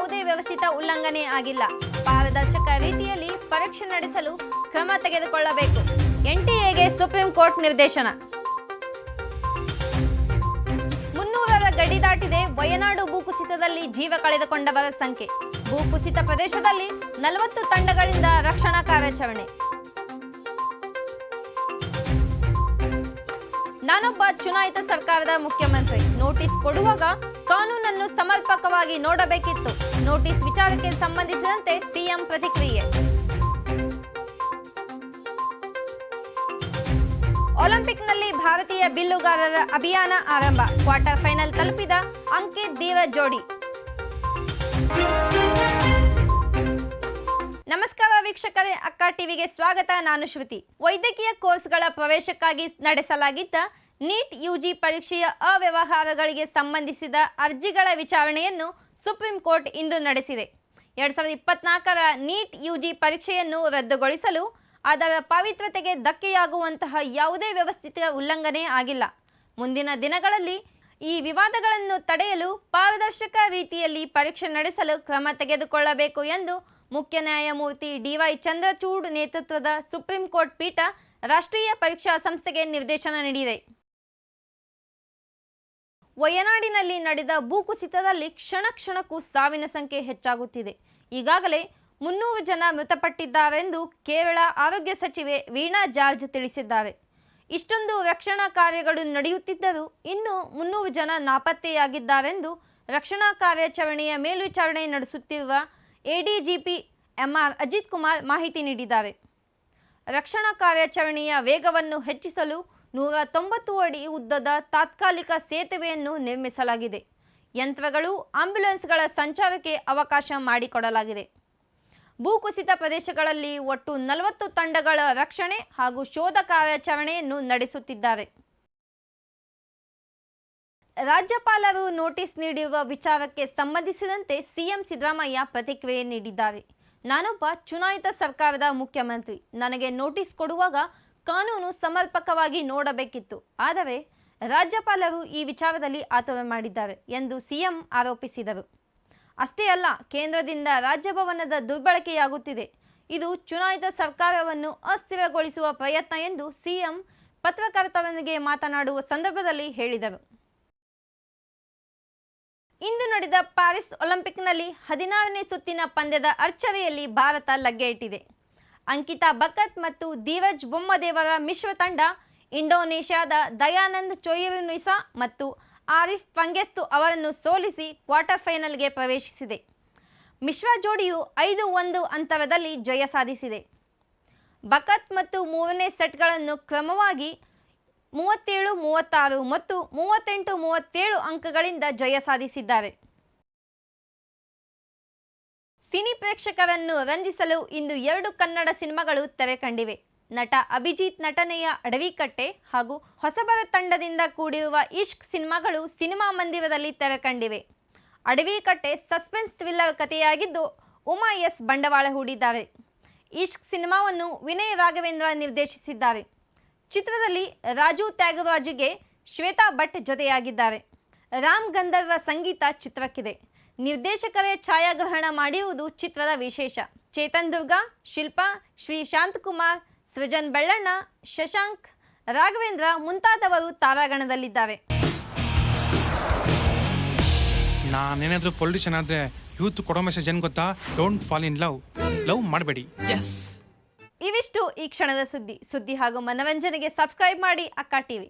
ಯಾವುದೇ ವ್ಯವಸ್ಥಿತ ಉಲ್ಲಂಘನೆ ಆಗಿಲ್ಲ. ಪಾರದರ್ಶಕ ರೀತಿಯಲ್ಲಿ ಪರೀಕ್ಷೆ ನಡೆಸಲು ಕ್ರಮ ತೆಗೆದುಕೊಳ್ಳಬೇಕು. ಎನ್ಟಿಎಗೆ ಸುಪ್ರೀಂ ಕೋರ್ಟ್ ನಿರ್ದೇಶನ. 300ರ ಗಡಿ ದಾಟಿದೆ ವಯನಾಡು ಭೂಕುಸಿತದಲ್ಲಿ ಜೀವ ಕಳೆದುಕೊಂಡವರ ಸಂಖ್ಯೆ. ಭೂಕುಸಿತ ಪ್ರದೇಶದಲ್ಲಿ 40 ತಂಡಗಳಿಂದ ರಕ್ಷಣಾ ಕಾರ್ಯಾಚರಣೆ. ನಾನೊಬ್ಬ ಚುನಾಯಿತ ಸರ್ಕಾರದ ಮುಖ್ಯಮಂತ್ರಿ. ನೋಟಿಸ್ ಕೊಡುವಾಗ ಕಾನೂನನ್ನು ಸಮರ್ಪಕವಾಗಿ ನೋಡಬೇಕಿತ್ತು. ನೋಟಿಸ್ ವಿಚಾರಕ್ಕೆ ಸಂಬಂಧಿಸಿದಂತೆ ಸಿಎಂ ಪ್ರತಿಕ್ರಿಯೆ. ಒಲಿಂಪಿಕ್ನಲ್ಲಿ ಭಾರತೀಯ ಬಿಲ್ಲುಗಾರರ ಅಭಿಯಾನ ಆರಂಭ. ಕ್ವಾರ್ಟರ್ ಫೈನಲ್ ತಲುಪಿದ ಅಂಕಿತ್ ಧೀರಜ್ ಜೋಡಿ. ನಮಸ್ಕಾರ ವೀಕ್ಷಕರೇ, ಅಕ್ಕ ಟಿವಿಗೆ ಸ್ವಾಗತ. ನಾನು ಶ್ರುತಿ. ವೈದ್ಯಕೀಯ ಕೋರ್ಸ್ಗಳ ಪ್ರವೇಶಕ್ಕಾಗಿ ನಡೆಸಲಾಗಿದ್ದ ನೀಟ್ ಯುಜಿ ಪರೀಕ್ಷೆಯ ಅವ್ಯವಹಾರಗಳಿಗೆ ಸಂಬಂಧಿಸಿದ ಅರ್ಜಿಗಳ ವಿಚಾರಣೆಯನ್ನು ಸುಪ್ರೀಂ ಕೋರ್ಟ್ ಇಂದು ನಡೆಸಿದೆ. 2024ರ ನೀಟ್ ಯುಜಿ ಪರೀಕ್ಷೆಯನ್ನು ರದ್ದುಗೊಳಿಸಲು ಅದರ ಪವಿತ್ರತೆಗೆ ಧಕ್ಕೆಯಾಗುವಂತಹ ಯಾವುದೇ ವ್ಯವಸ್ಥಿತ ಉಲ್ಲಂಘನೆ ಆಗಿಲ್ಲ. ಮುಂದಿನ ದಿನಗಳಲ್ಲಿ ಈ ವಿವಾದಗಳನ್ನು ತಡೆಯಲು ಪಾರದರ್ಶಕ ರೀತಿಯಲ್ಲಿ ಪರೀಕ್ಷೆ ನಡೆಸಲು ಕ್ರಮ ತೆಗೆದುಕೊಳ್ಳಬೇಕು ಎಂದು ಮುಖ್ಯ ನ್ಯಾಯಮೂರ್ತಿ ಡಿವೈ ಚಂದ್ರಚೂಡ್ ನೇತೃತ್ವದ ಸುಪ್ರೀಂ ಕೋರ್ಟ್ ಪೀಠ ರಾಷ್ಟ್ರೀಯ ಪರೀಕ್ಷಾ ಸಂಸ್ಥೆಗೆ ನಿರ್ದೇಶನ ನೀಡಿದೆ. ವಯನಾಡಿನಲ್ಲಿ ನಡೆದ ಭೂಕುಸಿತದಲ್ಲಿ ಕ್ಷಣಕ್ಕೂ ಸಾವಿನ ಸಂಖ್ಯೆ ಹೆಚ್ಚಾಗುತ್ತಿದೆ. ಈಗಾಗಲೇ 300 ಜನ ಮೃತಪಟ್ಟಿದ್ದಾರೆಂದು ಕೇರಳ ಆರೋಗ್ಯ ಸಚಿವೆ ವೀಣಾ ಜಾರ್ಜ್ ತಿಳಿಸಿದ್ದಾರೆ. ಇಷ್ಟೊಂದು ರಕ್ಷಣಾ ಕಾರ್ಯಗಳು ನಡೆಯುತ್ತಿದ್ದರೂ ಇನ್ನೂ 300 ಜನ ನಾಪತ್ತೆಯಾಗಿದ್ದಾರೆಂದು ರಕ್ಷಣಾ ಕಾರ್ಯಾಚರಣೆಯ ಮೇಲ್ವಿಚಾರಣೆ ನಡೆಸುತ್ತಿರುವ ಎಡಿಜಿಪಿ ಎಂಆರ್ ಅಜಿತ್ ಕುಮಾರ್ ಮಾಹಿತಿ ನೀಡಿದ್ದಾರೆ. ರಕ್ಷಣಾ ಕಾರ್ಯಾಚರಣೆಯ ವೇಗವನ್ನು ಹೆಚ್ಚಿಸಲು 190 ಅಡಿ ಉದ್ದದ ತಾತ್ಕಾಲಿಕ ಸೇತುವೆಯನ್ನು ನಿರ್ಮಿಸಲಾಗಿದೆ. ಯಂತ್ರಗಳು, ಆಂಬ್ಯುಲೆನ್ಸ್ಗಳ ಸಂಚಾರಕ್ಕೆ ಅವಕಾಶ ಮಾಡಿಕೊಡಲಾಗಿದೆ. ಭೂಕುಸಿತ ಪ್ರದೇಶಗಳಲ್ಲಿ ಒಟ್ಟು 40 ತಂಡಗಳ ರಕ್ಷಣೆ ಹಾಗೂ ಶೋಧ ಕಾರ್ಯಾಚರಣೆಯನ್ನು ನಡೆಸುತ್ತಿದ್ದಾರೆ. ರಾಜ್ಯಪಾಲರು ನೋಟಿಸ್ ನೀಡಿರುವ ವಿಚಾರಕ್ಕೆ ಸಂಬಂಧಿಸಿದಂತೆ ಸಿಎಂ ಸಿದ್ದರಾಮಯ್ಯ ಪ್ರತಿಕ್ರಿಯೆ ನೀಡಿದ್ದಾರೆ. ನಾನೊಬ್ಬ ಚುನಾಯಿತ ಸರ್ಕಾರದ ಮುಖ್ಯಮಂತ್ರಿ. ನನಗೆ ನೋಟಿಸ್ ಕೊಡುವಾಗ ಕಾನೂನು ಸಮರ್ಪಕವಾಗಿ ನೋಡಬೇಕಿತ್ತು. ಆದರೆ ರಾಜ್ಯಪಾಲರು ಈ ವಿಚಾರದಲ್ಲಿ ಆತುರ ಮಾಡಿದ್ದಾರೆ ಎಂದು ಸಿಎಂ ಆರೋಪಿಸಿದರು. ಅಷ್ಟೇ ಅಲ್ಲ, ಕೇಂದ್ರದಿಂದ ರಾಜಭವನದ ದುರ್ಬಳಕೆಯಾಗುತ್ತಿದೆ. ಇದು ಚುನಾಯಿತ ಸರ್ಕಾರವನ್ನು ಅಸ್ಥಿರಗೊಳಿಸುವ ಪ್ರಯತ್ನ ಎಂದು ಸಿಎಂ ಪತ್ರಕರ್ತರೊಂದಿಗೆ ಮಾತನಾಡುವ ಸಂದರ್ಭದಲ್ಲಿ ಹೇಳಿದರು. ಇಂದು ನಡೆದ ಪ್ಯಾರಿಸ್ ಒಲಿಂಪಿಕ್ನಲ್ಲಿ 16ನೇ ಸುತ್ತಿನ ಪಂದ್ಯದ ಆರ್ಚರಿಯಲ್ಲಿ ಭಾರತ ಲಗ್ಗೆ ಇಟ್ಟಿದೆ. ಅಂಕಿತಾ ಬಕತ್ ಮತ್ತು ಧೀರಜ್ ಬೊಮ್ಮದೇವರ ಮಿಶ್ರ ತಂಡ ಇಂಡೋನೇಷ್ಯಾದ ದಯಾನಂದ್ ಚೊಯ್ಯಿರುನಿಸಾ ಮತ್ತು ಆರಿಫ್ ಪಂಗೆಸ್ತು ಅವರನ್ನು ಸೋಲಿಸಿ ಕ್ವಾರ್ಟರ್ ಫೈನಲ್ಗೆ ಪ್ರವೇಶಿಸಿದೆ. ಮಿಶ್ರ ಜೋಡಿಯು 5-1 ಅಂತರದಲ್ಲಿ ಜಯ ಸಾಧಿಸಿದೆ. ಬಕತ್ ಮತ್ತು ಮೂರನೇ ಸೆಟ್ಗಳನ್ನು ಕ್ರಮವಾಗಿ 37-36 ಮತ್ತು 38-37 ಅಂಕಗಳಿಂದ ಜಯ ಸಾಧಿಸಿದ್ದಾರೆ. ಸಿನಿ ಪ್ರೇಕ್ಷಕರನ್ನು ರಂಜಿಸಲು ಇಂದು 2 ಕನ್ನಡ ಸಿನಿಮಾಗಳು ತೆರೆ ಕಂಡಿವೆ. ನಟ ಅಭಿಜಿತ್ ನಟನೆಯ ಅಡವಿಕಟ್ಟೆ ಹಾಗೂ ಹೊಸಬರ ತಂಡದಿಂದ ಕೂಡಿರುವ ಇಶ್ಕ್ ಸಿನಿಮಾಗಳು ಸಿನಿಮಾ ಮಂದಿರದಲ್ಲಿ ತೆರೆ ಕಂಡಿವೆ. ಅಡವಿಕಟ್ಟೆ ಸಸ್ಪೆನ್ಸ್ ಥ್ರಿಲ್ಲರ್ ಕಥೆಯಾಗಿದ್ದು ಉಮಾ ಎಸ್ ಬಂಡವಾಳ ಹೂಡಿದ್ದಾರೆ. ಇಶ್ಕ್ ಸಿನಿಮಾವನ್ನು ವಿನಯ್ ರಾಘವೇಂದ್ರ ನಿರ್ದೇಶಿಸಿದ್ದಾರೆ. ಚಿತ್ರದಲ್ಲಿ ರಾಜು ತ್ಯಾಗರಾಜ್ಗೆ ಶ್ವೇತಾ ಭಟ್ ಜೊತೆಯಾಗಿದ್ದಾರೆ. ರಾಮ್ ಗಂಧರ್ವ ಸಂಗೀತ ಚಿತ್ರಕ್ಕಿದೆ. ನಿರ್ದೇಶಕರೇ ಛಾಯಾಗ್ರಹಣ ಮಾಡಿರುವುದು ಚಿತ್ರದ ವಿಶೇಷ. ಚೇತನ್ ದುರ್ಗಾ, ಶಿಲ್ಪಾ, ಶ್ರೀ ಶಾಂತಕುಮಾರ್, ಸೃಜನ್ ಬೆಳ್ಳಣ್ಣ, ಶಶಾಂಕ್, ರಾಘವೇಂದ್ರ ಮುಂತಾದವರು ತಾರಾಗಣದಲ್ಲಿದ್ದಾರೆ. ನಾನೇನಾದ್ರೂ ಪೊಲಿಟಿಷಿಯನ್ ಆದ್ರೆ ಯೂತ್ ಕೊಡೋ ಮೆಸೇಜ್ ಏನು ಗೊತ್ತಾ? ಡೋಂಟ್ ಫಾಲ್ ಇನ್ ಲವ್ ಮಾಡಬೇಡಿ. ಇವಿಷ್ಟು ಈ ಕ್ಷಣದ ಸುದ್ದಿ ಹಾಗೂ ಮನರಂಜನೆಗೆ ಸಬ್ಸ್ಕ್ರೈಬ್ ಮಾಡಿ ಅಕ್ಕ ಟಿವಿ.